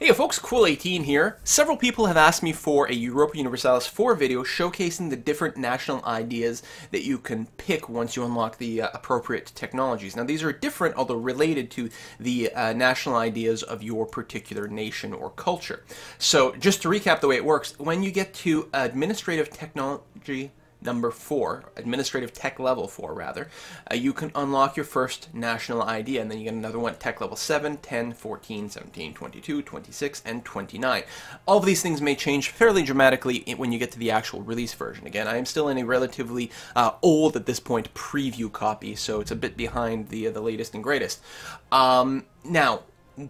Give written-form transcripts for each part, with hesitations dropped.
Hey folks, Cool18 here. Several people have asked me for a Europa Universalis 4 video showcasing the different national ideas that you can pick once you unlock the appropriate technologies. Now these are different, although related to the national ideas of your particular nation or culture. So just to recap the way it works, when you get to administrative technology number 4, administrative tech level 4 rather, you can unlock your first national idea, and then you get another one, tech level 7, 10, 14, 17, 22, 26, and 29. All of these things may change fairly dramatically when you get to the actual release version. Again, I am still in a relatively old at this point preview copy, so it's a bit behind the latest and greatest. Now,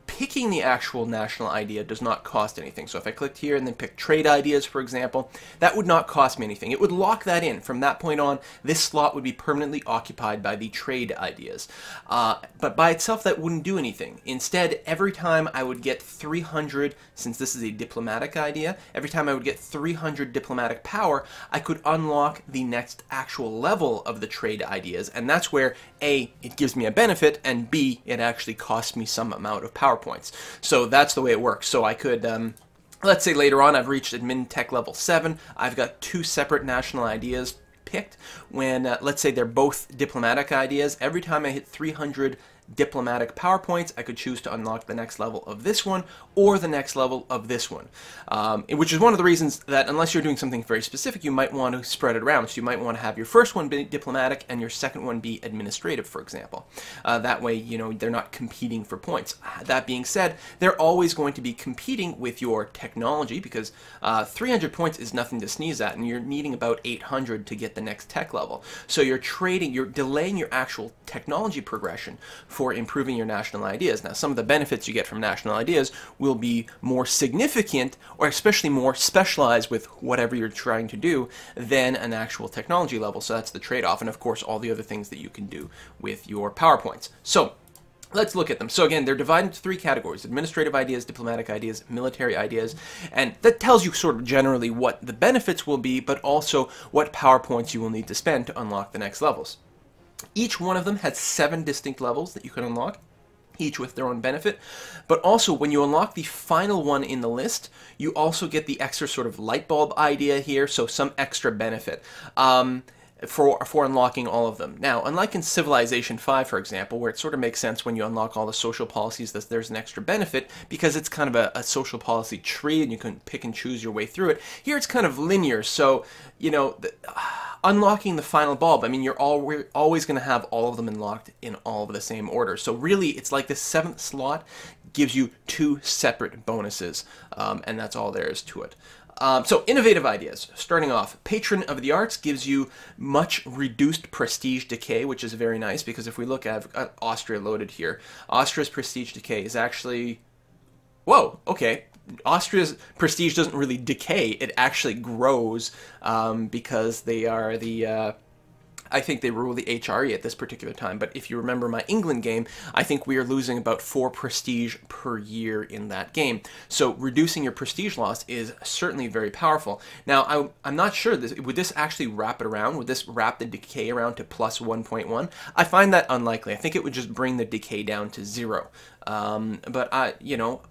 picking the actual national idea does not cost anything. So if I clicked here and then pick trade ideas, for example, that would not cost me anything. It would lock that in. From that point on, this slot would be permanently occupied by the trade ideas. But by itself, that wouldn't do anything. Instead, every time I would get 300, since this is a diplomatic idea, every time I would get 300 diplomatic power, I could unlock the next actual level of the trade ideas. And that's where A, it gives me a benefit, and B, it actually costs me some amount of power points. So that's the way it works. So I could, let's say later on I've reached admin tech level 7, I've got 2 separate national ideas picked. When, let's say they're both diplomatic ideas, every time I hit 300 diplomatic power points, I could choose to unlock the next level of this one or the next level of this one, which is one of the reasons that unless you're doing something very specific, you might want to spread it around. So you might want to have your first one be diplomatic and your second one be administrative, for example. That way, you know, they're not competing for points. That being said, they're always going to be competing with your technology because 300 points is nothing to sneeze at, and you're needing about 800 to get the next tech level. So you're delaying your actual technology progression for improving your national ideas. Now, some of the benefits you get from national ideas will be more significant, or especially more specialized with whatever you're trying to do, than an actual technology level. So that's the trade-off, and of course all the other things that you can do with your PowerPoints. So let's look at them. So again, they're divided into 3 categories: administrative ideas, diplomatic ideas, military ideas, and that tells you sort of generally what the benefits will be, but also what PowerPoints you will need to spend to unlock the next levels. Each one of them has 7 distinct levels that you can unlock, each with their own benefit. But also, when you unlock the final one in the list, you also get the extra sort of light bulb idea here, so some extra benefit for unlocking all of them. Now, unlike in Civilization 5, for example, where it sort of makes sense when you unlock all the social policies that there's an extra benefit, because it's kind of a social policy tree and you can pick and choose your way through it. Here it's kind of linear, so, you know, unlocking the final bulb, I mean, we're always going to have all of them unlocked in all of the same order. So really, it's like the 7th slot gives you 2 separate bonuses, and that's all there is to it. So, innovative ideas. Starting off, Patron of the Arts gives you much reduced prestige decay, which is very nice, because if we look at Austria loaded here, Austria's prestige decay is actually... Whoa, okay. Austria's prestige doesn't really decay, it actually grows, because they are the... I think they rule the HRE at this particular time, but if you remember my England game, I think we are losing about 4 prestige per year in that game. So reducing your prestige loss is certainly very powerful. Now, I'm not sure, would this actually wrap it around? Would this wrap the decay around to plus 1.1? I find that unlikely. I think it would just bring the decay down to 0. But I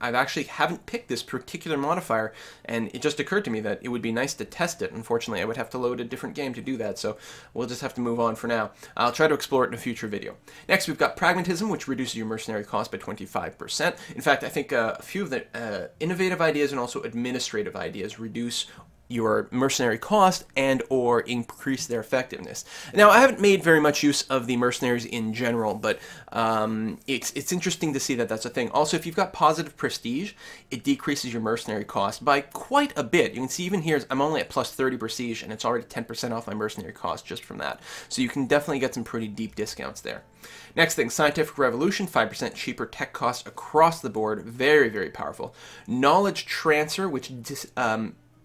actually haven't picked this particular modifier, and it just occurred to me that it would be nice to test it. Unfortunately, I would have to load a different game to do that, so we'll just have to move on for now. I'll try to explore it in a future video. Next, we've got Pragmatism, which reduces your mercenary cost by 25%. In fact, I think a few of the innovative ideas and also administrative ideas reduce your mercenary cost and or increase their effectiveness. Now, I haven't made very much use of the mercenaries in general, but it's interesting to see that that's a thing. Also, if you've got positive prestige, it decreases your mercenary cost by quite a bit. You can see even here, I'm only at plus 30 prestige, and it's already 10% off my mercenary cost just from that. So you can definitely get some pretty deep discounts there. Next thing, Scientific Revolution, 5% cheaper tech costs across the board. Very, very powerful. Knowledge Transfer, which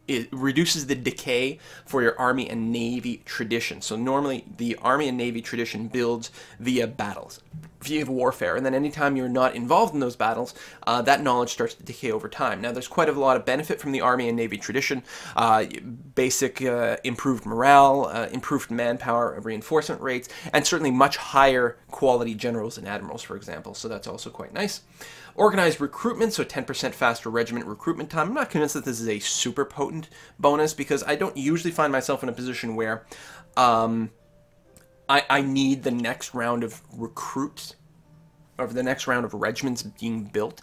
it reduces the decay for your Army and Navy tradition. So normally the Army and Navy tradition builds via battles, via warfare, and then anytime you're not involved in those battles, that knowledge starts to decay over time. Now there's quite a lot of benefit from the Army and Navy tradition, basic improved morale, improved manpower, reinforcement rates, and certainly much higher quality generals and admirals, for example, so that's also quite nice. Organized recruitment, so 10% faster regiment recruitment time. I'm not convinced that this is a super potent bonus because I don't usually find myself in a position where I need the next round of recruits or the next round of regiments being built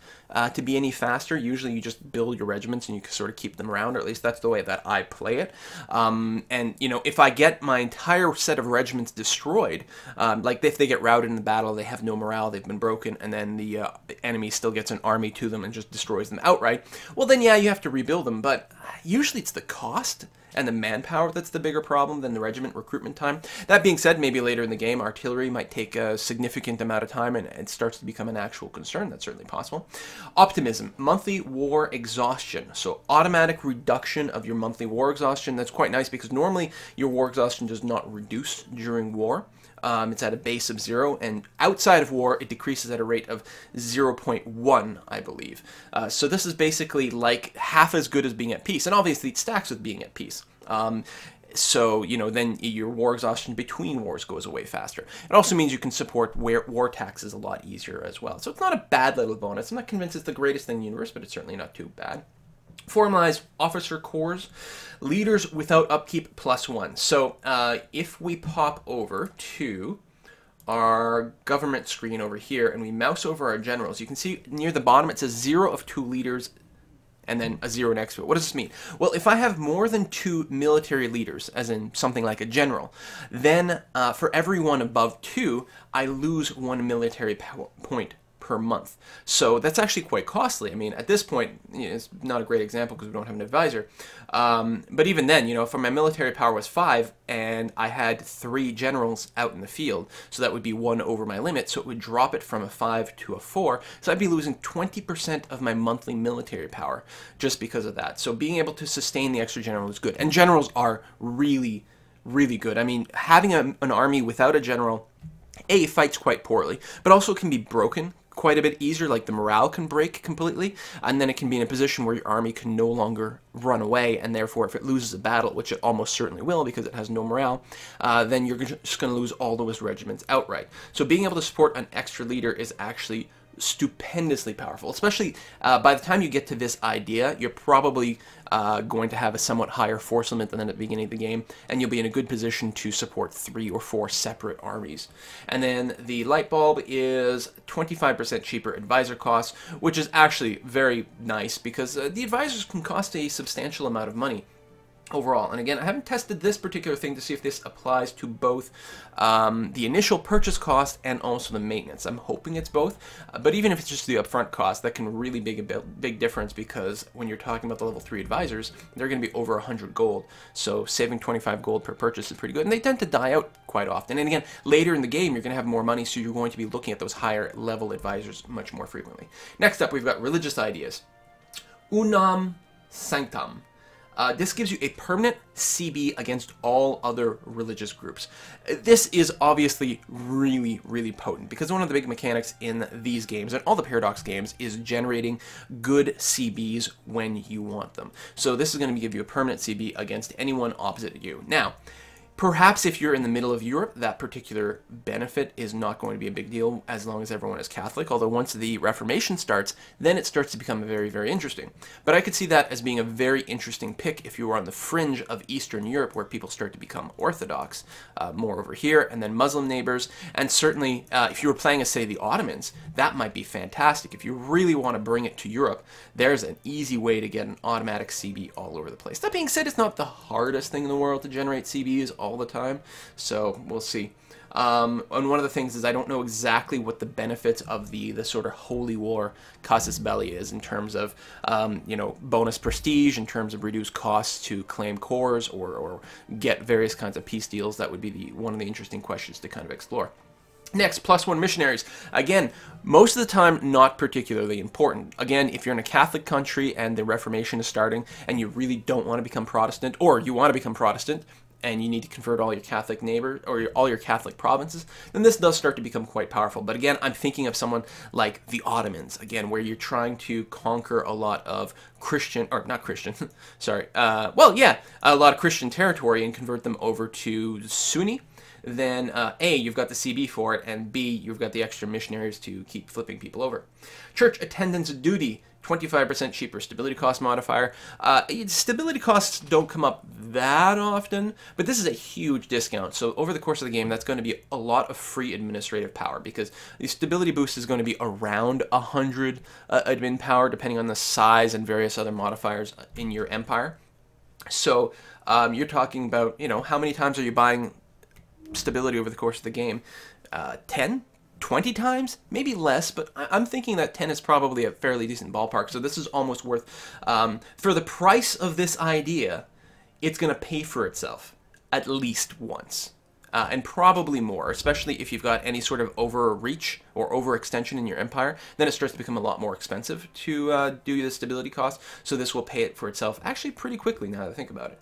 to be any faster. Usually you just build your regiments and you can sort of keep them around, or at least that's the way that I play it. And, you know, if I get my entire set of regiments destroyed, like if they get routed in the battle, they have no morale, they've been broken, and then the enemy still gets an army to them and just destroys them outright, well then yeah, you have to rebuild them, but usually it's the cost and the manpower that's the bigger problem than the regiment recruitment time. That being said, maybe later in the game, artillery might take a significant amount of time and it starts to become an actual concern. That's certainly possible. Optimism, monthly war exhaustion. So automatic reduction of your monthly war exhaustion. That's quite nice because normally your war exhaustion does not reduce during war. It's at a base of 0, and outside of war, it decreases at a rate of 0.1, I believe. So this is basically like half as good as being at peace, and obviously it stacks with being at peace. So, you know, then your war exhaustion between wars goes away faster. It also means you can support war taxes a lot easier as well. So it's not a bad little bonus. I'm not convinced it's the greatest thing in the universe, but it's certainly not too bad. Formalize officer corps, leaders without upkeep +1. So if we pop over to our government screen over here and we mouse over our generals, you can see near the bottom it says 0 of 2 leaders and then a 0 next to it. What does this mean? Well, if I have more than 2 military leaders, as in something like a general, then for every one above 2, I lose 1 military point per month. So that's actually quite costly. I mean, at this point, you know, it's not a great example because we don't have an advisor. But even then, you know, if my military power was 5 and I had 3 generals out in the field, so that would be 1 over my limit, so it would drop it from a 5 to a 4. So I'd be losing 20% of my monthly military power just because of that. So being able to sustain the extra general is good. And generals are really, really good. I mean, having an army without a general, A, fights quite poorly, but also can be broken quite a bit easier, like the morale can break completely, and then it can be in a position where your army can no longer run away, and therefore if it loses a battle, which it almost certainly will because it has no morale, then you're just going to lose all those regiments outright. So being able to support an extra leader is actually stupendously powerful, especially by the time you get to this idea, you're probably going to have a somewhat higher force limit than at the beginning of the game, and you'll be in a good position to support 3 or 4 separate armies. And then the light bulb is 25% cheaper advisor costs, which is actually very nice because the advisors can cost a substantial amount of money overall. And again, I haven't tested this particular thing to see if this applies to both the initial purchase cost and also the maintenance. I'm hoping it's both, but even if it's just the upfront cost, that can really make a big difference because when you're talking about the level 3 advisors, they're going to be over 100 gold. So saving 25 gold per purchase is pretty good, and they tend to die out quite often. And again, later in the game, you're going to have more money, so you're going to be looking at those higher level advisors much more frequently. Next up, we've got religious ideas. Unam Sanctam. This gives you a permanent CB against all other religious groups. This is obviously really, really potent because one of the big mechanics in these games and all the Paradox games is generating good CBs when you want them. So this is going to give you a permanent CB against anyone opposite you. Now, perhaps if you're in the middle of Europe, that particular benefit is not going to be a big deal as long as everyone is Catholic, although once the Reformation starts, then it starts to become very, very interesting. But I could see that as being a very interesting pick if you were on the fringe of Eastern Europe where people start to become Orthodox, more over here, and then Muslim neighbors, and certainly if you were playing as, say, the Ottomans, that might be fantastic. If you really want to bring it to Europe, there's an easy way to get an automatic CB all over the place. That being said, it's not the hardest thing in the world to generate CBs all the time, so we'll see. And one of the things is I don't know exactly what the benefits of the sort of holy war casus belli is in terms of you know, bonus prestige, in terms of reduced costs to claim cores or get various kinds of peace deals. That would be one of the interesting questions to kind of explore. Next, +1 missionaries. Again, most of the time, not particularly important. Again, if you're in a Catholic country and the Reformation is starting and you really don't want to become Protestant, or you want to become Protestant, and you need to convert all your Catholic neighbors or all your Catholic provinces, then this does start to become quite powerful. But again, I'm thinking of someone like the Ottomans, again, where you're trying to conquer a lot of Christian, or not Christian, sorry, well, yeah, a lot of Christian territory and convert them over to Sunni. then A, you've got the CB for it, and B, you've got the extra missionaries to keep flipping people over. Church attendance duty, 25% cheaper stability cost modifier. Stability costs don't come up that often, but this is a huge discount. So over the course of the game, that's going to be a lot of free administrative power, because the stability boost is going to be around 100 admin power, depending on the size and various other modifiers in your empire. So you're talking about, you know, how many times are you buying stability over the course of the game? 10? 20 times? Maybe less, but I'm thinking that 10 is probably a fairly decent ballpark, so this is almost worth, for the price of this idea, it's going to pay for itself at least once, and probably more, especially if you've got any sort of overreach or overextension in your empire. Then it starts to become a lot more expensive to do the stability cost, so this will pay it for itself actually pretty quickly now that I think about it.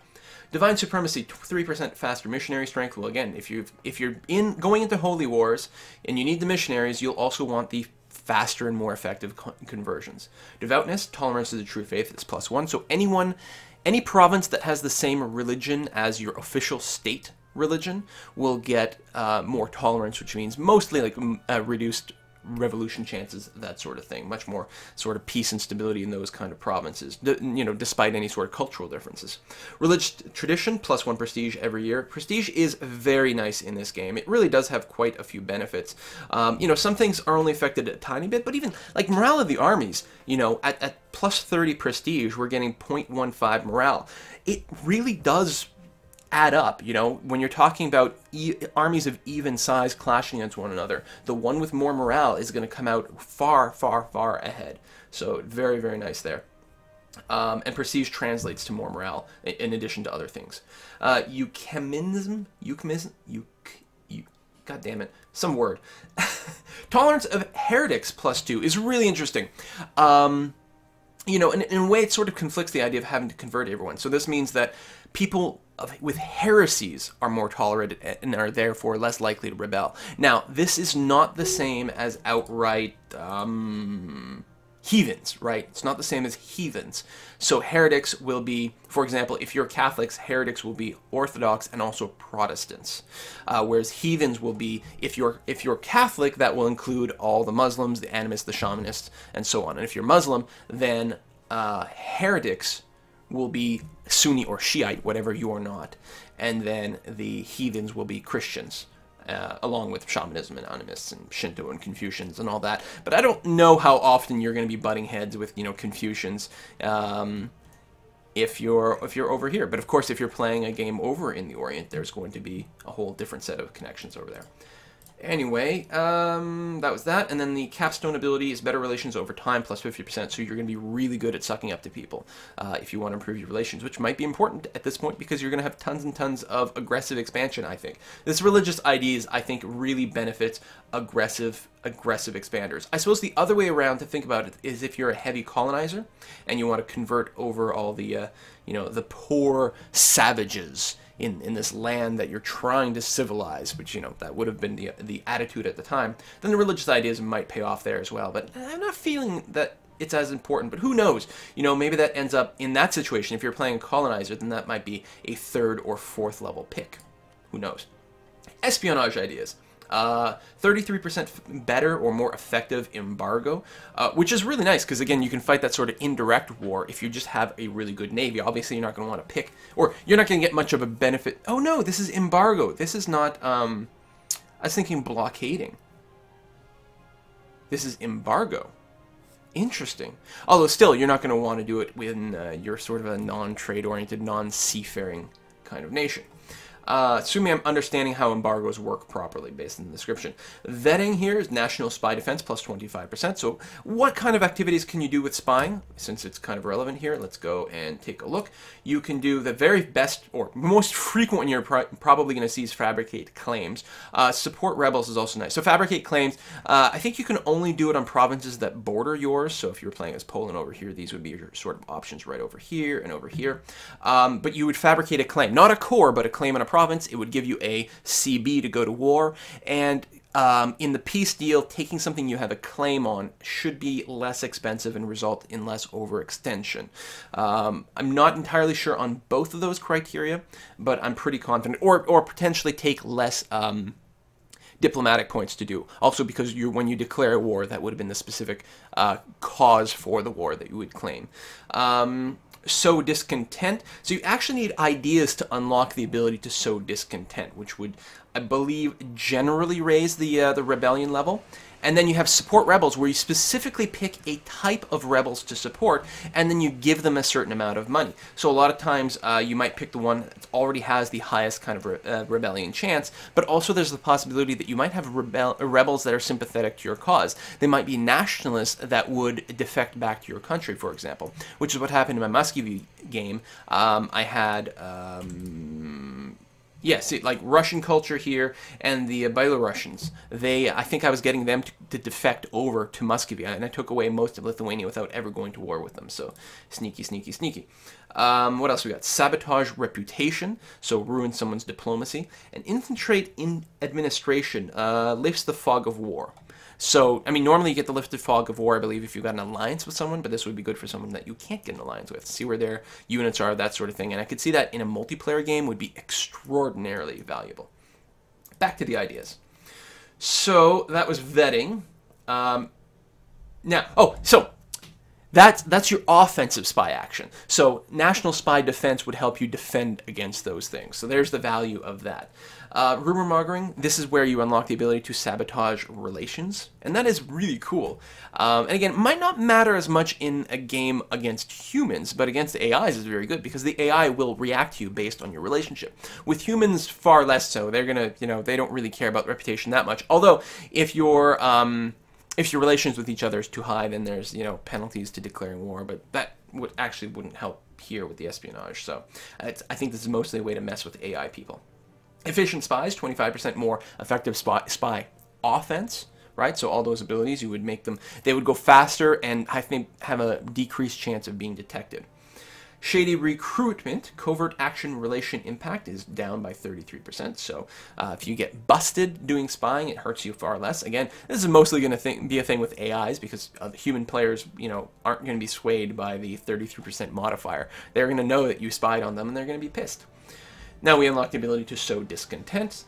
Divine Supremacy, 3% faster missionary strength. Well, again, if you're going into holy wars and you need the missionaries, you'll also want the faster and more effective conversions. Devoutness, tolerance to the true faith is +1. So any province that has the same religion as your official state religion will get more tolerance, which means mostly like reduced revolution chances, that sort of thing. Much more sort of peace and stability in those kind of provinces, you know, despite any sort of cultural differences. Religious tradition, +1 prestige every year. Prestige is very nice in this game. It really does have quite a few benefits. You know, some things are only affected a tiny bit, but even like morale of the armies, you know, at +30 prestige, we're getting 0.15 morale. It really does add up, you know, when you're talking about armies of even size clashing against one another. The one with more morale is going to come out far, far, far ahead. So very, very nice there. And prestige translates to more morale in addition to other things. Ecumenism, God damn it, some word. Tolerance of heretics +2 is really interesting. You know, in a way, it sort of conflicts the idea of having to convert everyone. So this means that people with heresies are more tolerated and are therefore less likely to rebel. Now, this is not the same as outright heathens, right? It's not the same as heathens. So heretics will be, for example, if you're Catholics, heretics will be Orthodox and also Protestants. Whereas heathens will be, if you're Catholic, that will include all the Muslims, the animists, the shamanists, and so on. And if you're Muslim, then heretics will be Sunni or Shiite, whatever you are not. And then the heathens will be Christians, along with shamanism and animists and Shinto and Confucians and all that. But I don't know how often you're going to be butting heads with, you know, Confucians if you're over here. But of course, if you're playing a game over in the Orient, there's going to be a whole different set of connections over there. Anyway, that was that. And then the capstone ability is better relations over time, +50%. So you're going to be really good at sucking up to people if you want to improve your relations, which might be important at this point because you're going to have tons and tons of aggressive expansion, I think. This religious ideas, I think, really benefits aggressive expanders. I suppose the other way around to think about it is if you're a heavy colonizer and you want to convert over all the, you know, the poor savages in this land that you're trying to civilize, which, you know, that would have been the attitude at the time, then the religious ideas might pay off there as well. But I'm not feeling that it's as important, but who knows? You know, maybe that ends up in that situation. If you're playing a colonizer, then that might be a 3rd or 4th level pick. Who knows? Espionage ideas. 33% better or more effective embargo, which is really nice because, again, you can fight that sort of indirect war if you just have a really good navy. Obviously, you're not going to want to pick, or you're not going to get much of a benefit. Oh, no, this is embargo. This is not, I was thinking blockading. This is embargo. Interesting. Although still, you're not going to want to do it when you're sort of a non-trade oriented, non-seafaring kind of nation. Assuming I'm understanding how embargoes work properly based on the description. Vetting here is National Spy Defense +25%. So what kind of activities can you do with spying? Since it's kind of relevant here, let's go and take a look. You can do the very best or most frequent one you're probably going to see is Fabricate claims. Support rebels is also nice. So Fabricate claims, I think you can only do it on provinces that border yours. So if you're playing as Poland over here, these would be your sort of options right over here and over here. But you would fabricate a claim, not a core, but a claim on a province. It would give you a CB to go to war, and in the peace deal, taking something you have a claim on should be less expensive and result in less overextension. I'm not entirely sure on both of those criteria, but I'm pretty confident, or potentially take less diplomatic points to do. Also because when you declare a war, that would have been the specific cause for the war that you would claim. Sow discontent. So you actually need ideas to unlock the ability to sow discontent, which would, I believe, generally raise the rebellion level. And then you have support rebels, where you specifically pick a type of rebels to support, and then you give them a certain amount of money. So a lot of times you might pick the one that already has the highest kind of rebellion chance, but also there's the possibility that you might have rebels that are sympathetic to your cause. They might be nationalists that would defect back to your country, for example, which is what happened in my Muscovy game. I had... yeah, see, like Russian culture here, and the Belarusians. I think I was getting them to defect over to Muscovy, and I took away most of Lithuania without ever going to war with them. So, sneaky, sneaky, sneaky. What else we got? Sabotage reputation, so ruin someone's diplomacy. And infiltrate in administration, lifts the fog of war. So, I mean, normally you get the lifted fog of war, I believe, if you've got an alliance with someone, but this would be good for someone that you can't get an alliance with. See where their units are, that sort of thing. And I could see that in a multiplayer game would be extraordinarily valuable. Back to the ideas. So, that was vetting. That's your offensive spy action. So, national spy defense would help you defend against those things. So, there's the value of that. Rumor mongering, this is where you unlock the ability to sabotage relations, and that is really cool. And again, it might not matter as much in a game against humans, but against the AIs is very good, because the AI will react to you based on your relationship. With humans, far less so. They're gonna, they don't really care about reputation that much. Although, if your relations with each other is too high, then there's, penalties to declaring war, but that wouldn't help here with the espionage. So, I think this is mostly a way to mess with AI people. Efficient spies, 25% more effective spy offense, right? So all those abilities, you would make them, they would go faster and I think have a decreased chance of being detected. Shady recruitment, covert action relation impact is down by 33%. So if you get busted doing spying, it hurts you far less. Again, this is mostly going to be a thing with AIs, because human players, aren't going to be swayed by the 33% modifier. They're going to know that you spied on them and they're going to be pissed. Now we unlock the ability to sow discontent.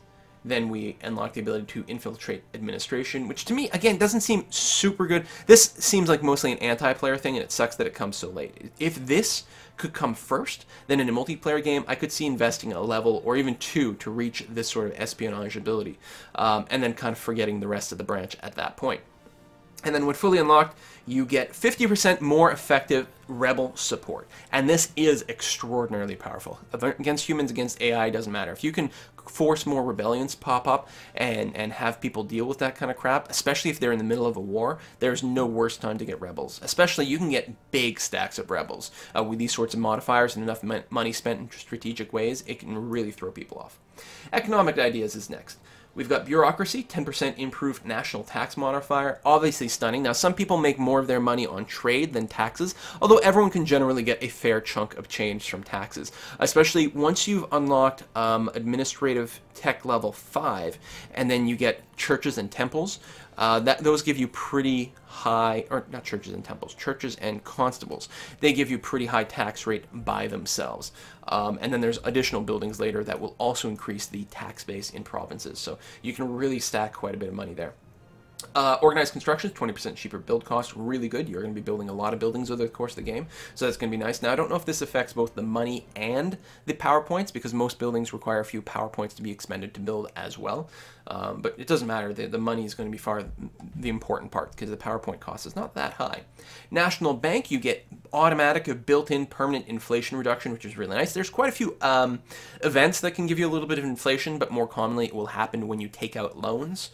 Then we unlock the ability to infiltrate administration, which to me, again, doesn't seem super good. This seems like mostly an anti-player thing, and it sucks that it comes so late. If this could come first, then in a multiplayer game, I could see investing a level or even two to reach this sort of espionage ability, and then kind of forgetting the rest of the branch at that point. And then when fully unlocked, you get 50% more effective rebel support. And this is extraordinarily powerful. Against humans, against AI, doesn't matter. If you can force more rebellions pop up and have people deal with that kind of crap, especially if they're in the middle of a war, there's no worse time to get rebels. Especially, you can get big stacks of rebels. With these sorts of modifiers and enough money spent in strategic ways, it can really throw people off. Economic ideas is next. We've got Bureaucracy, 10% improved national tax modifier, obviously stunning. Now, some people make more of their money on trade than taxes, although everyone can generally get a fair chunk of change from taxes, especially once you've unlocked administrative tech level 5, and then you get churches and temples. Those give you pretty high, or not churches and temples, churches and constables. They give you pretty high tax rate by themselves. And then there's additional buildings later that will also increase the tax base in provinces. So you can really stack quite a bit of money there. Organized construction, 20% cheaper build cost, really good. You're going to be building a lot of buildings over the course of the game, so that's going to be nice. Now, I don't know if this affects both the money and the power points, because most buildings require a few power points to be expended to build as well. But it doesn't matter. The money is going to be far the important part, because the PowerPoint cost is not that high. National Bank, you get automatic built-in permanent inflation reduction, which is really nice. There's quite a few events that can give you a little bit of inflation, but more commonly it will happen when you take out loans,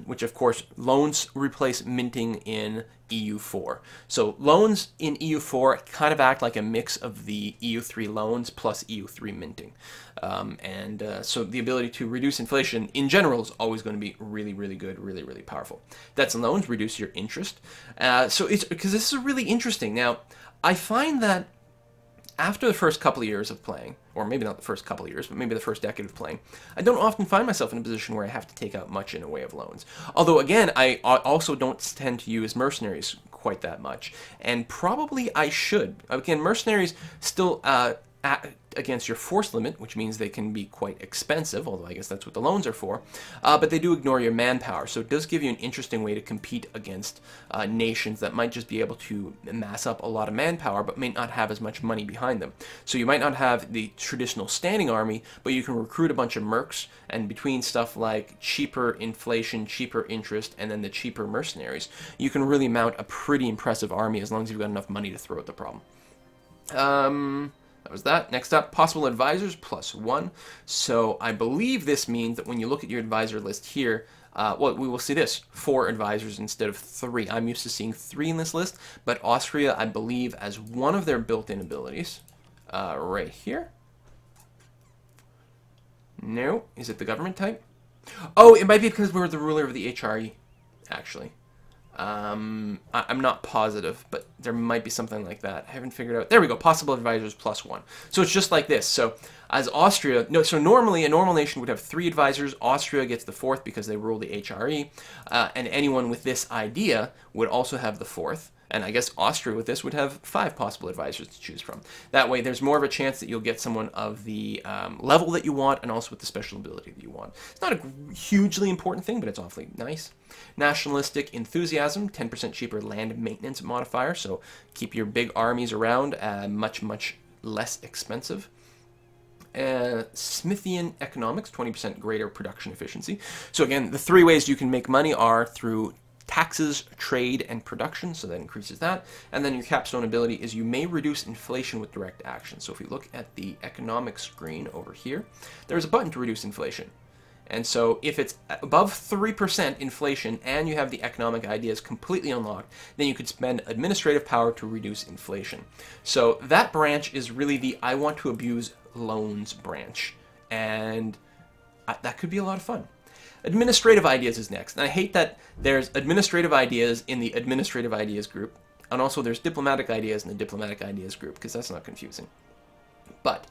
which of course loans replace minting in EU4. So loans in EU4 kind of act like a mix of the EU3 loans plus EU3 minting. So the ability to reduce inflation in general is always going to be really, really good, really, really powerful. Debts and loans reduce your interest. So it's because this is really interesting. Now, I find that after the first couple of years of playing, or maybe not the first couple of years, but maybe the first decade of playing, I don't often find myself in a position where I have to take out much in a way of loans. Although, again, I also don't tend to use mercenaries quite that much, and probably I should. Again, mercenaries still against your force limit, which means they can be quite expensive, although I guess that's what the loans are for, but they do ignore your manpower, so it does give you an interesting way to compete against nations that might just be able to mass up a lot of manpower, but may not have as much money behind them. So you might not have the traditional standing army, but you can recruit a bunch of mercs, and between stuff like cheaper inflation, cheaper interest, and then the cheaper mercenaries, you can really mount a pretty impressive army as long as you've got enough money to throw at the problem. That was that. Next up, possible advisors +1. So I believe this means that when you look at your advisor list here, well, we will see this, 4 advisors instead of 3. I'm used to seeing 3 in this list, but Austria, I believe, as one of their built-in abilities, right here. No, is it the government type? Oh, it might be because we're the ruler of the HRE, actually. I'm not positive, but there might be something like that. I haven't figured out. There we go. Possible advisors +1. So it's just like this. So as Austria, no, so normally a normal nation would have 3 advisors. Austria gets the 4th because they rule the HRE, and anyone with this idea would also have the 4th. And I guess Austria with this would have 5 possible advisors to choose from. That way there's more of a chance that you'll get someone of the level that you want and also with the special ability that you want. It's not a hugely important thing, but it's awfully nice. Nationalistic enthusiasm, 10% cheaper land maintenance modifier, so keep your big armies around, much less expensive. Smithian economics, 20% greater production efficiency. So again, the 3 ways you can make money are through taxes, trade, and production, so that increases that. And then your capstone ability is you may reduce inflation with direct action. So if we look at the economic screen over here, there's a button to reduce inflation. And so if it's above 3% inflation and you have the economic ideas completely unlocked, then you could spend administrative power to reduce inflation. So that branch is really the I want to abuse loans branch. And that could be a lot of fun. Administrative ideas is next. And I hate that there's administrative ideas in the administrative ideas group. And also there's diplomatic ideas in the diplomatic ideas group, because that's not confusing. But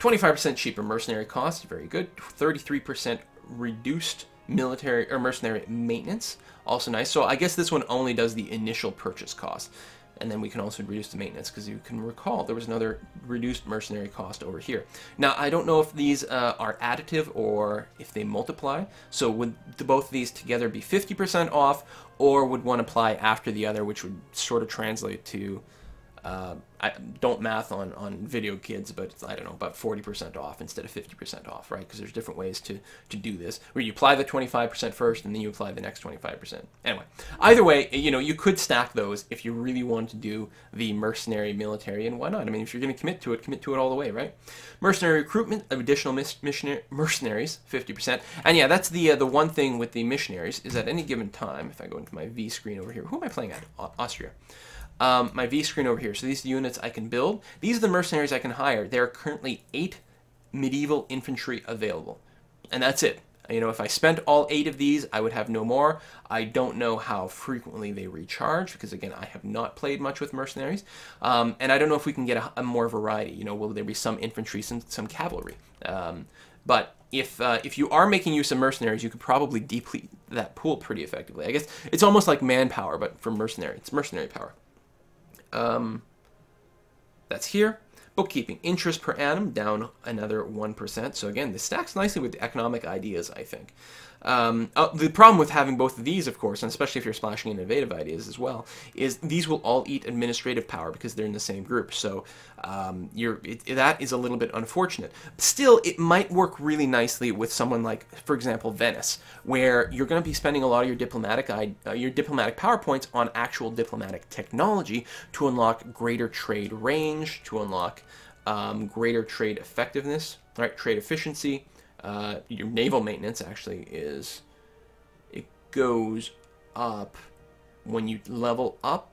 25% cheaper mercenary cost, very good. 33% reduced military or mercenary maintenance, also nice. So I guess this one only does the initial purchase cost. And then we can also reduce the maintenance, because you can recall there was another reduced mercenary cost over here. Now, I don't know if these are additive or if they multiply. So would both of these together be 50% off, or would one apply after the other, which would sort of translate to, I don't math on video kids, but it's, I don't know, about 40% off instead of 50% off, right? Because there's different ways to do this, where you apply the 25% first and then you apply the next 25%. Anyway, either way, you know, you could stack those if you really want to do the mercenary military, and why not? I mean, if you're going to commit to it all the way, right? Mercenary recruitment, additional mercenaries, 50%. And yeah, that's the one thing with the missionaries, is at any given time, if I go into my V screen over here, who am I playing at? Austria. My V screen over here. So these are the units I can build. These are the mercenaries I can hire. There are currently 8 medieval infantry available. And that's it. You know, if I spent all 8 of these, I would have no more. I don't know how frequently they recharge, because again, I have not played much with mercenaries. And I don't know if we can get a more variety. You know, will there be some infantry, some cavalry? But if you are making use of mercenaries, you could probably deplete that pool pretty effectively. I guess it's almost like manpower, but for mercenary. It's mercenary power. That's here. Bookkeeping, interest per annum, down another 1%. So again, this stacks nicely with the economic ideas, I think. The problem with having both of these, of course, and especially if you're splashing in innovative ideas as well, is these will all eat administrative power because they're in the same group. So that is a little bit unfortunate. Still, it might work really nicely with someone like, for example, Venice, where you're going to be spending a lot of your diplomatic power points on actual diplomatic technology to unlock greater trade range, to unlock greater trade effectiveness, right? Trade efficiency. Your naval maintenance actually it goes up when you level up,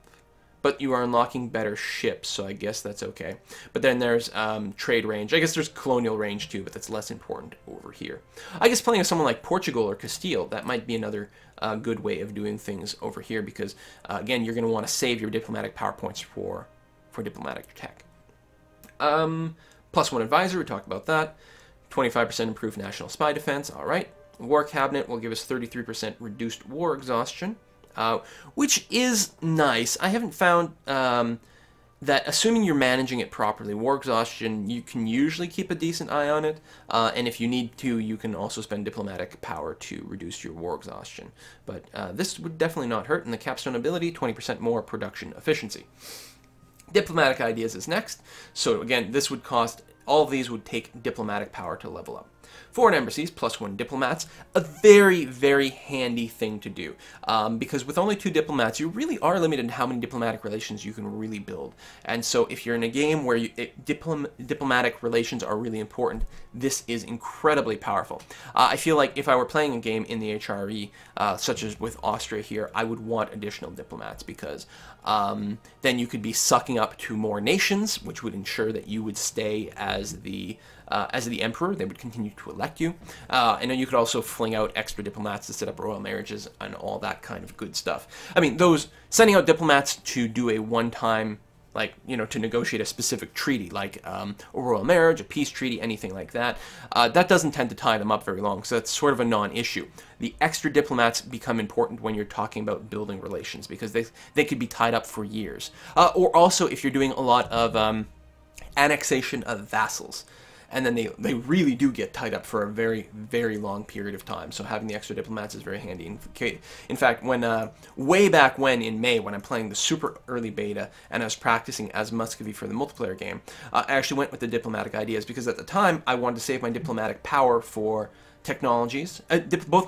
but you are unlocking better ships, so I guess that's okay. But then there's trade range. I guess there's colonial range too, but that's less important over here. I guess playing with someone like Portugal or Castile, that might be another good way of doing things over here, because again, you're going to want to save your diplomatic power points for diplomatic tech. +1 advisor, we talked about that. 25% improved national spy defense, all right. War cabinet will give us 33% reduced war exhaustion, which is nice. I haven't found that, assuming you're managing it properly, war exhaustion, you can usually keep a decent eye on it, and if you need to, you can also spend diplomatic power to reduce your war exhaustion. But this would definitely not hurt, and the capstone ability, 20% more production efficiency. Diplomatic ideas is next. So again, this would cost, all of these would take diplomatic power to level up. Foreign embassies, +1 diplomats, a very, very handy thing to do. Because with only 2 diplomats, you really are limited in how many diplomatic relations you can really build. And so if you're in a game where diplomatic relations are really important, this is incredibly powerful. I feel like if I were playing a game in the HRE, such as with Austria here, I would want additional diplomats, because then you could be sucking up to more nations, which would ensure that you would stay as the emperor. They would continue to elect you. And then you could also fling out extra diplomats to set up royal marriages and all that kind of good stuff. I mean, those sending out diplomats to do a one-time, like, you know, to negotiate a specific treaty, like a royal marriage, a peace treaty, anything like that, that doesn't tend to tie them up very long, so that's sort of a non-issue. The extra diplomats become important when you're talking about building relations, because they could be tied up for years. Or also if you're doing a lot of annexation of vassals. And then they really do get tied up for a very, very long period of time. So having the extra diplomats is very handy. In fact, when way back when in May, when I'm playing the super early beta and I was practicing as Muscovy for the multiplayer game, I actually went with the diplomatic ideas, because at the time I wanted to save my diplomatic power for technologies. Both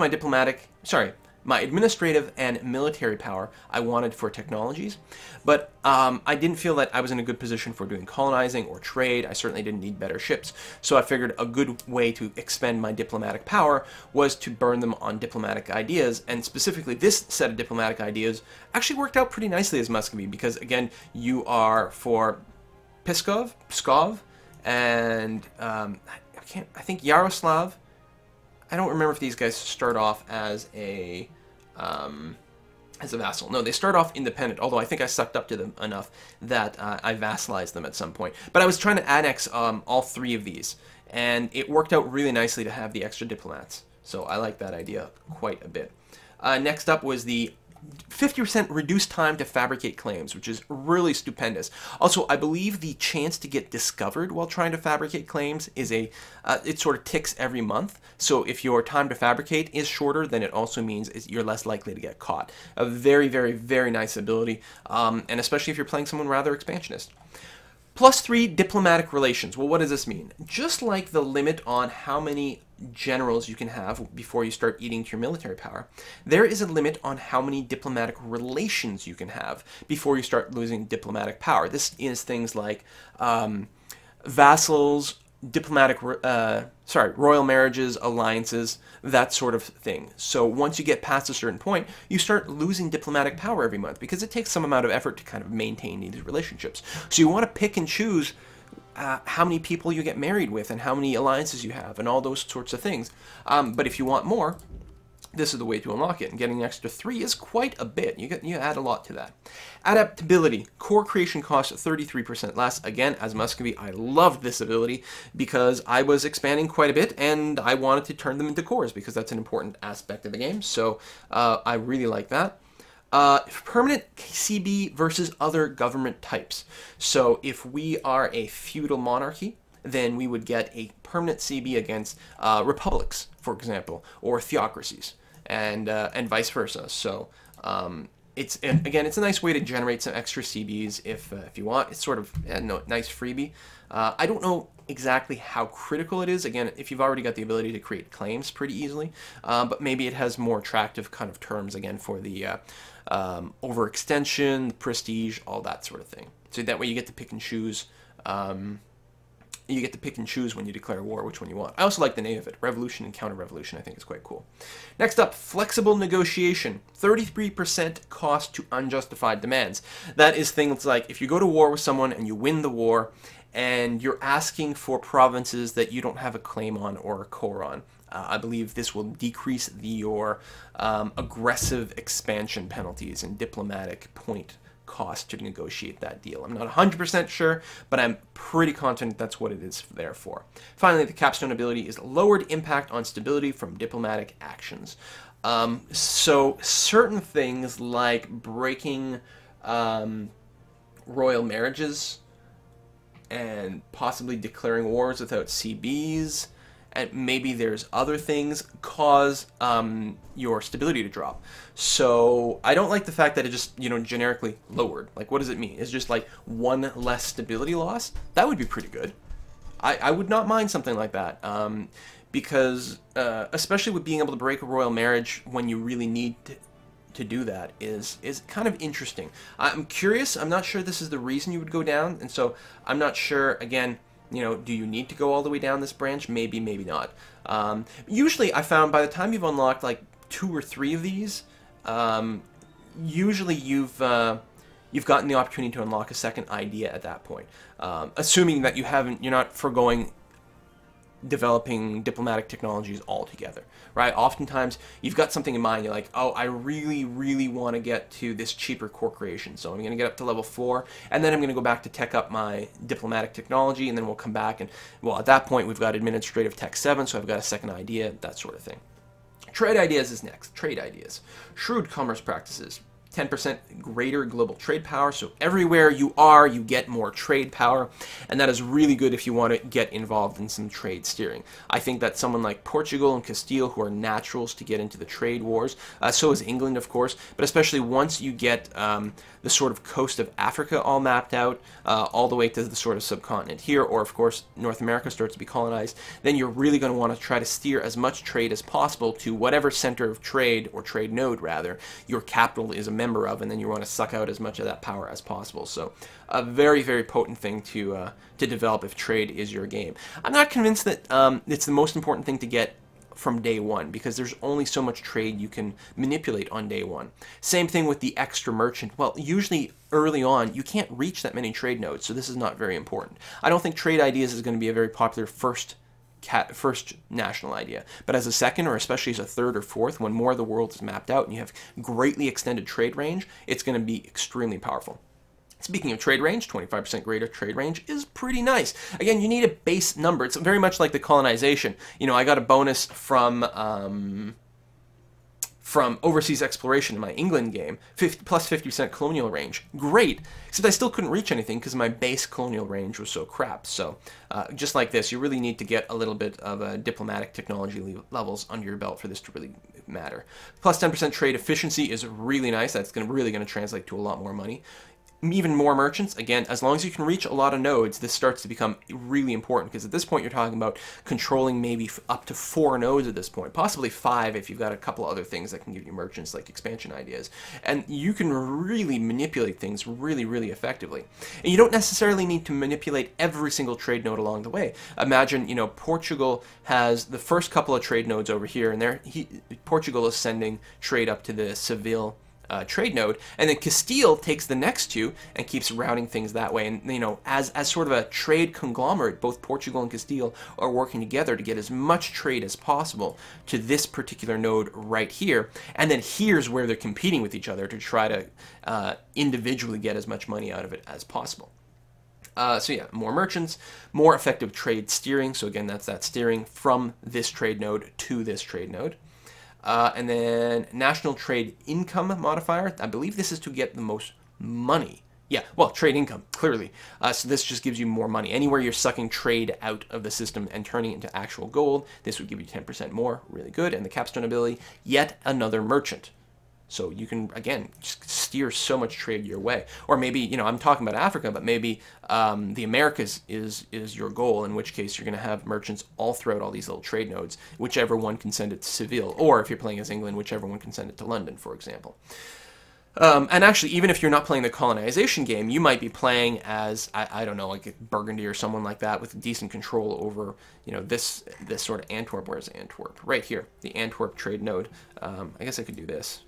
my administrative and military power I wanted for technologies, but I didn't feel that I was in a good position for doing colonizing or trade. I certainly didn't need better ships, so I figured a good way to expend my diplomatic power was to burn them on diplomatic ideas, and specifically this set of diplomatic ideas actually worked out pretty nicely as Muscovy, because again, you are for Pskov, and I think Yaroslav. I don't remember if these guys start off as a vassal. No, they start off independent, although I think I sucked up to them enough that I vassalized them at some point. But I was trying to annex all 3 of these, and it worked out really nicely to have the extra diplomats. So I like that idea quite a bit. Next up was the 50% reduced time to fabricate claims, which is really stupendous. Also, I believe the chance to get discovered while trying to fabricate claims is it sort of ticks every month. So if your time to fabricate is shorter, then it also means you're less likely to get caught. A very, very, very nice ability, and especially if you're playing someone rather expansionist. +3 diplomatic relations. Well, what does this mean? Just like the limit on how many generals you can have before you start eating to your military power, there is a limit on how many diplomatic relations you can have before you start losing diplomatic power. This is things like vassals, royal marriages, alliances, that sort of thing. So once you get past a certain point, you start losing diplomatic power every month, because it takes some amount of effort to kind of maintain these relationships. So you want to pick and choose how many people you get married with and how many alliances you have and all those sorts of things. But if you want more, this is the way to unlock it, and getting an extra 3 is quite a bit. You add a lot to that. Adaptability. Core creation cost 33% less. Again, as Muscovy, I loved this ability because I was expanding quite a bit and I wanted to turn them into cores because that's an important aspect of the game. So I really like that. Permanent CB versus other government types. So if we are a feudal monarchy, then we would get a permanent CB against republics, for example, or theocracies, and vice versa. So it's a nice way to generate some extra CBs if you want. It's sort of a nice freebie. I don't know exactly how critical it is. Again, if you've already got the ability to create claims pretty easily, but maybe it has more attractive kind of terms again for the overextension, prestige, all that sort of thing. So that way you get to pick and choose. You get to pick and choose when you declare war which one you want. I also like the name of it. Revolution and counter-revolution I think is quite cool. Next up, flexible negotiation. 33% cost to unjustified demands. That is things like if you go to war with someone and you win the war and you're asking for provinces that you don't have a claim on or a core on. I believe this will decrease your aggressive expansion penalties and diplomatic point cost to negotiate that deal. I'm not 100% sure, but I'm pretty confident that's what it is there for. Finally, the capstone ability is lowered impact on stability from diplomatic actions. So certain things like breaking royal marriages and possibly declaring wars without CBs, and maybe there's other things, cause your stability to drop. So I don't like the fact that it just, generically lowered. Like, what does it mean? It's just like one less stability loss? That would be pretty good. I would not mind something like that. Because, especially with being able to break a royal marriage when you really need to do that is kind of interesting. I'm curious. I'm not sure this is the reason you would go down, and so I'm not sure, again, do you need to go all the way down this branch? Maybe, maybe not. Usually I found by the time you've unlocked like 2 or 3 of these, usually you've gotten the opportunity to unlock a second idea at that point. Assuming that you're not foregoing developing diplomatic technologies altogether, right? Oftentimes you've got something in mind, you're like, oh, I really, really want to get to this cheaper core creation, so I'm going to get up to level 4, and then I'm going to go back to tech up my diplomatic technology, and then we'll come back, and, well, at that point we've got administrative tech 7, so I've got a second idea, that sort of thing. Trade ideas is next. Trade ideas. Shrewd commerce practices. 10% greater global trade power, so everywhere you are, you get more trade power, and that is really good if you want to get involved in some trade steering. I think that someone like Portugal and Castile, who are naturals to get into the trade wars, so is England, of course, but especially once you get the sort of coast of Africa all mapped out, all the way to the sort of subcontinent here, or of course North America starts to be colonized, then you're really going to want to try to steer as much trade as possible to whatever center of trade, or trade node rather, your capital is a member of, and then you want to suck out as much of that power as possible. So a very, very potent thing to develop if trade is your game. I'm not convinced that it's the most important thing to get from day one, because there's only so much trade you can manipulate on day one. Same thing with the extra merchant. Well, usually early on you can't reach that many trade nodes, so this is not very important. I don't think trade ideas is going to be a very popular first national idea, but as a second, or especially as a third or fourth, when more of the world is mapped out and you have greatly extended trade range, it's going to be extremely powerful. Speaking of trade range, 25% greater trade range is pretty nice. Again, you need a base number. It's very much like the colonization. I got a bonus from overseas exploration in my England game, plus 50% colonial range. Great, except I still couldn't reach anything because my base colonial range was so crap. So just like this, you really need to get a little bit of diplomatic technology levels under your belt for this to really matter. Plus 10% trade efficiency is really nice. That's really going to translate to a lot more money. Even more merchants. Again, as long as you can reach a lot of nodes, this starts to become really important, because at this point you're talking about controlling maybe up to 4 nodes at this point, possibly 5 if you've got a couple other things that can give you merchants, like expansion ideas. And you can really manipulate things really, really effectively. And you don't necessarily need to manipulate every single trade node along the way. Imagine, Portugal has the first couple of trade nodes over here, and Portugal is sending trade up to the Seville trade node, and then Castile takes the next 2 and keeps routing things that way. And as sort of a trade conglomerate, both Portugal and Castile are working together to get as much trade as possible to this particular node right here. And then here's where they're competing with each other to try to individually get as much money out of it as possible. So yeah, more merchants, more effective trade steering. So again, that's that steering from this trade node to this trade node. And then national trade income modifier. I believe this is to get the most money. Yeah, well, trade income, clearly. So this just gives you more money. Anywhere you're sucking trade out of the system and turning it into actual gold, this would give you 10% more. Really good. And the capstone ability, yet another merchant. So you can, again, just steer so much trade your way. Or maybe, I'm talking about Africa, but maybe the Americas is your goal, in which case you're going to have merchants all throughout all these little trade nodes, whichever one can send it to Seville. Or if you're playing as England, whichever one can send it to London, for example. And actually, even if you're not playing the colonization game, you might be playing as, I don't know, like Burgundy or someone like that with decent control over, this sort of Antwerp. Where's Antwerp? Right here, the Antwerp trade node. I guess I could do this.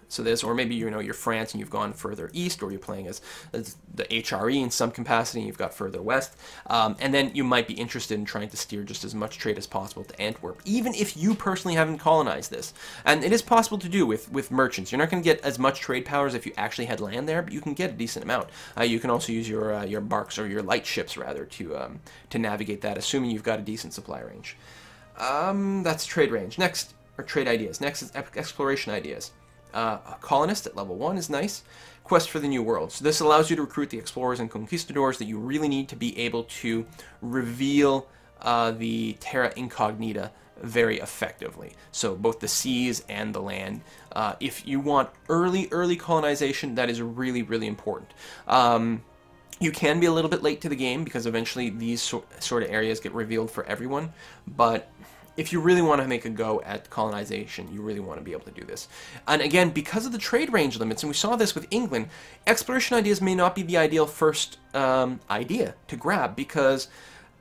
So this, or maybe you're France and you've gone further east, or you're playing as the HRE in some capacity and you've got further west. And then you might be interested in trying to steer just as much trade as possible to Antwerp, even if you personally haven't colonized this. And it is possible to do with merchants. You're not going to get as much trade power as if you actually had land there, but you can get a decent amount. You can also use your barks, or your light ships rather, to navigate that, assuming you've got a decent supply range. That's trade range. Next, or trade ideas. Next is exploration ideas. Colonist at level 1 is nice. Quest for the New World. So this allows you to recruit the explorers and conquistadors that you really need to be able to reveal the terra incognita very effectively. So both the seas and the land. If you want early colonization, that is really, really important. You can be a little bit late to the game because eventually these sort of areas get revealed for everyone, but if you really want to make a go at colonization, you really want to be able to do this. And again, because of the trade range limits, and we saw this with England, exploration ideas may not be the ideal first idea to grab, because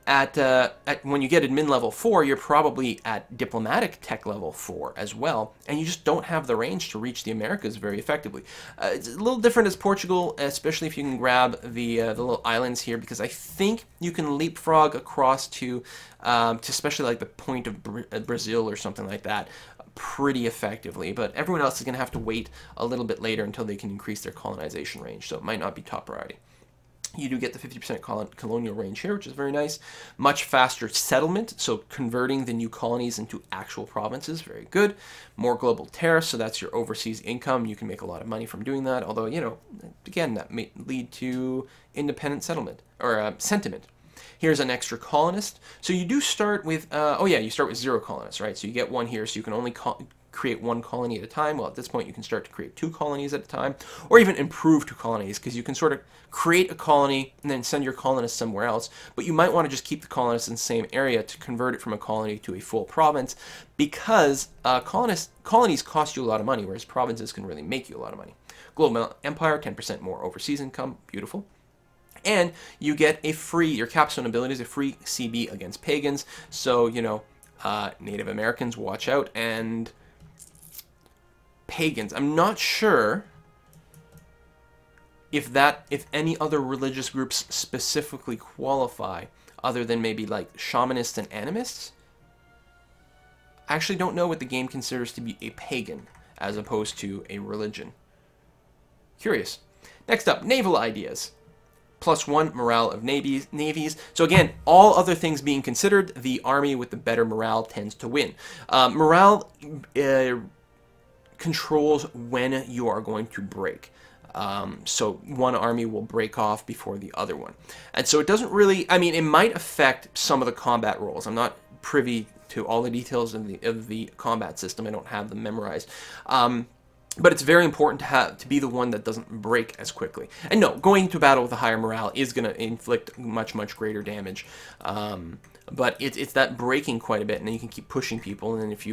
when you get admin level 4, you're probably at diplomatic tech level 4 as well, and you just don't have the range to reach the Americas very effectively. It's a little different as Portugal, especially if you can grab the little islands here, because I think you can leapfrog across to especially like the point of Brazil or something like that pretty effectively, but everyone else is going to have to wait a little bit later until they can increase their colonization range, so it might not be top priority. You do get the 50% colonial range here, which is very nice. Much faster settlement, so converting the new colonies into actual provinces, very good. More global tariffs, so that's your overseas income. You can make a lot of money from doing that, although, again, that may lead to independent settlement, or sentiment. Here's an extra colonist. So you do start with, you start with 0 colonists, right? So you get 1 here, so you can only create 1 colony at a time. Well, at this point, you can start to create 2 colonies at a time, or even improve 2 colonies, because you can sort of create a colony and then send your colonists somewhere else, but you might want to just keep the colonists in the same area to convert it from a colony to a full province, because colonies cost you a lot of money, whereas provinces can really make you a lot of money. Global Empire, 10% more overseas income, beautiful. And you get your capstone ability is a free CB against pagans, so, Native Americans, watch out, and pagans. I'm not sure if any other religious groups specifically qualify, other than maybe like shamanists and animists. I actually don't know what the game considers to be a pagan as opposed to a religion. Curious. Next up, naval ideas. +1 morale of navies. So again, all other things being considered, the army with the better morale tends to win. Morale controls when you are going to break. So one army will break off before the other one. And so it doesn't really, it might affect some of the combat roles. I'm not privy to all the details of the combat system. I don't have them memorized. But it's very important to be the one that doesn't break as quickly. And no, going to battle with a higher morale is going to inflict much greater damage. But it's that breaking quite a bit, and then you can keep pushing people. And then if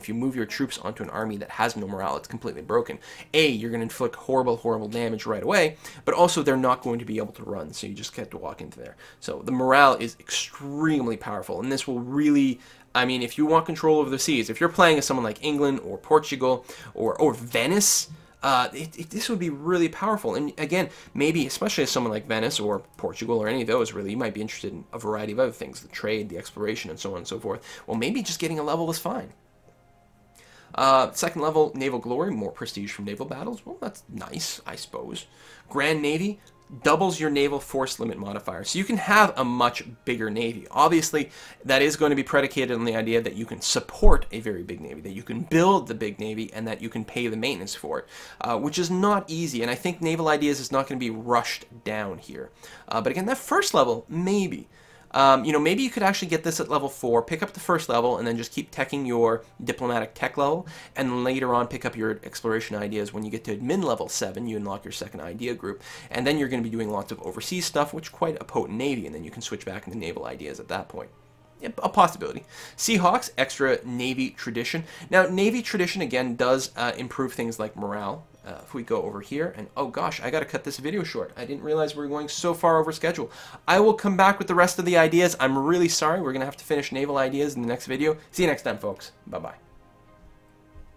you move your troops onto an army that has no morale, it's completely broken. You're going to inflict horrible damage right away, but also they're not going to be able to run, so you just have to walk into there. So the morale is extremely powerful, and this will really, if you want control over the seas, if you're playing as someone like England or Portugal or Venice, this would be really powerful. And again, maybe especially as someone like Venice or Portugal or any of those, really, you might be interested in a variety of other things, the trade, the exploration, and so on and so forth. Well, maybe just getting a level is fine. Second level, Naval Glory, more prestige from naval battles. Well, that's nice, I suppose. Grand Navy doubles your naval force limit modifier, so you can have a much bigger navy. Obviously, that is going to be predicated on the idea that you can support a very big navy, that you can build the big navy, and that you can pay the maintenance for it, which is not easy, and I think Naval Ideas is not going to be rushed down here. But again, that first level, maybe. Maybe you could actually get this at level 4, pick up the first level, and then just keep teching your diplomatic tech level, and later on pick up your exploration ideas. When you get to admin level 7, you unlock your second idea group, and then you're going to be doing lots of overseas stuff, which is quite a potent navy, and then you can switch back into naval ideas at that point. A possibility. Seahawks, extra Navy tradition. Now, Navy tradition, again, does improve things like morale. If we go over here, and oh gosh, I got to cut this video short. I didn't realize we were going so far over schedule. I will come back with the rest of the ideas. I'm really sorry. We're going to have to finish naval ideas in the next video. See you next time, folks. Bye-bye.